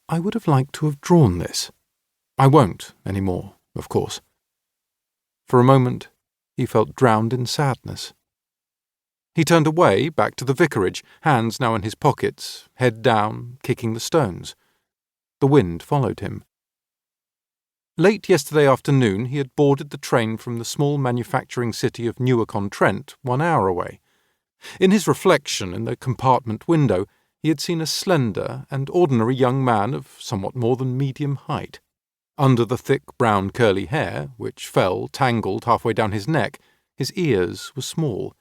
I would have liked to have drawn this. I won't any more, of course." For a moment, he felt drowned in sadness. He turned away, back to the vicarage, hands now in his pockets, head down, kicking the stones. The wind followed him. Late yesterday afternoon, he had boarded the train from the small manufacturing city of Newark-on-Trent, 1 hour away. In his reflection in the compartment window, he had seen a slender and ordinary young man of somewhat more than medium height. Under the thick brown curly hair, which fell tangled halfway down his neck, his ears were small.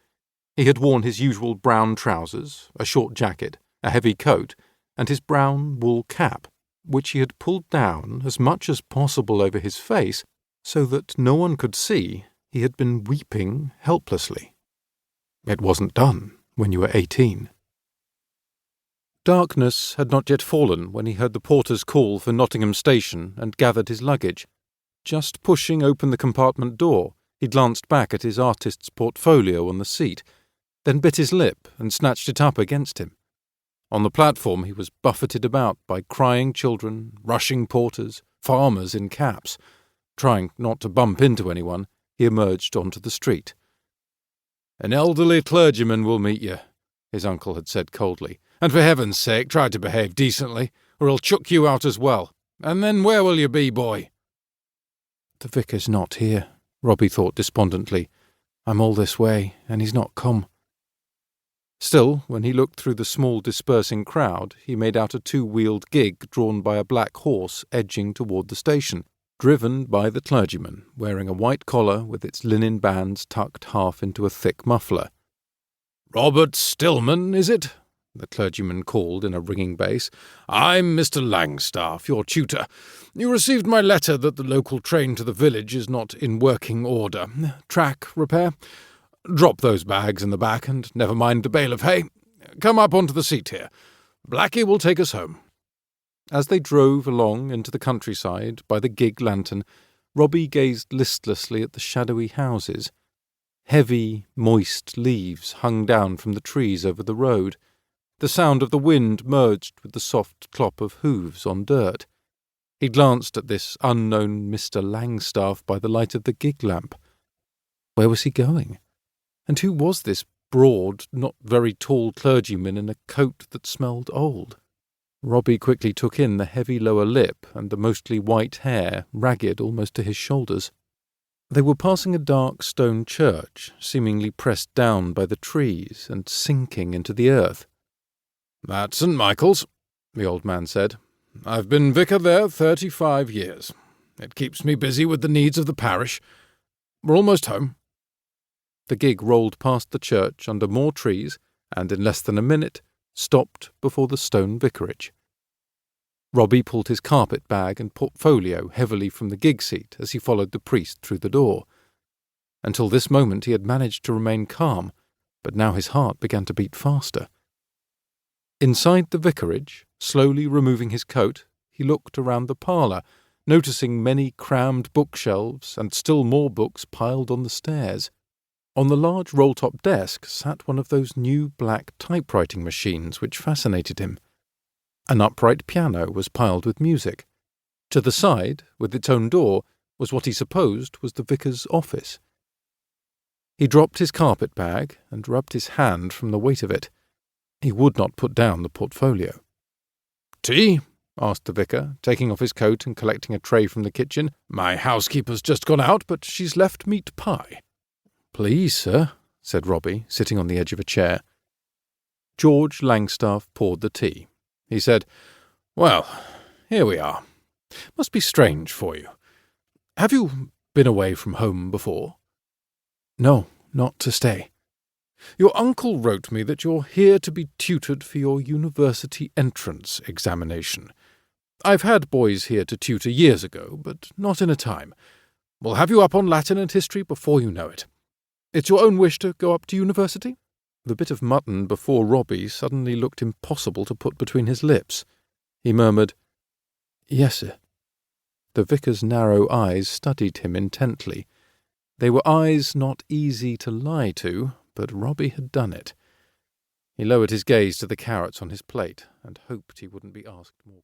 He had worn his usual brown trousers, a short jacket, a heavy coat, and his brown wool cap, which he had pulled down as much as possible over his face, so that no one could see he had been weeping helplessly. It wasn't done when you were 18. Darkness had not yet fallen when he heard the porter's call for Nottingham Station and gathered his luggage. Just pushing open the compartment door, he glanced back at his artist's portfolio on the seat, then bit his lip and snatched it up against him. On the platform he was buffeted about by crying children, rushing porters, farmers in caps. Trying not to bump into anyone, he emerged onto the street. "An elderly clergyman will meet you," his uncle had said coldly, "and for heaven's sake try to behave decently, or he'll chuck you out as well. And then where will you be, boy?" "The vicar's not here," Robbie thought despondently. "I'm all this way, and he's not come." Still, when he looked through the small dispersing crowd, he made out a 2-wheeled gig drawn by a black horse edging toward the station, driven by the clergyman, wearing a white collar with its linen bands tucked half into a thick muffler. "Robert Stillman, is it?" the clergyman called in a ringing bass. "I'm Mr. Langstaff, your tutor. You received my letter that the local train to the village is not in working order. Track repair? Drop those bags in the back, and never mind the bale of hay. Come up onto the seat here. Blackie will take us home." As they drove along into the countryside by the gig lantern, Robbie gazed listlessly at the shadowy houses. Heavy, moist leaves hung down from the trees over the road. The sound of the wind merged with the soft clop of hooves on dirt. He glanced at this unknown Mr. Langstaff by the light of the gig lamp. Where was he going? And who was this broad, not very tall clergyman in a coat that smelled old? Robbie quickly took in the heavy lower lip and the mostly white hair, ragged almost to his shoulders. They were passing a dark stone church, seemingly pressed down by the trees and sinking into the earth. "That's St. Michael's," the old man said. "I've been vicar there 35 years. It keeps me busy with the needs of the parish. We're almost home." The gig rolled past the church under more trees, and in less than a minute stopped before the stone vicarage. Robbie pulled his carpet bag and portfolio heavily from the gig seat as he followed the priest through the door. Until this moment he had managed to remain calm, but now his heart began to beat faster. Inside the vicarage, slowly removing his coat, he looked around the parlour, noticing many crammed bookshelves and still more books piled on the stairs. On the large roll-top desk sat one of those new black typewriting machines which fascinated him. An upright piano was piled with music. To the side, with its own door, was what he supposed was the vicar's office. He dropped his carpet bag and rubbed his hand from the weight of it. He would not put down the portfolio. "Tea?" asked the vicar, taking off his coat and collecting a tray from the kitchen. "My housekeeper's just gone out, but she's left meat pie." "Please, sir," said Robbie, sitting on the edge of a chair. George Langstaff poured the tea. He said, "Well, here we are. Must be strange for you. Have you been away from home before?" "No, not to stay." "Your uncle wrote me that you're here to be tutored for your university entrance examination. I've had boys here to tutor years ago, but not in a time. We'll have you up on Latin and history before you know it. It's your own wish to go up to university?" The bit of mutton before Robbie suddenly looked impossible to put between his lips. He murmured, "Yes, sir." The vicar's narrow eyes studied him intently. They were eyes not easy to lie to, but Robbie had done it. He lowered his gaze to the carrots on his plate and hoped he wouldn't be asked more.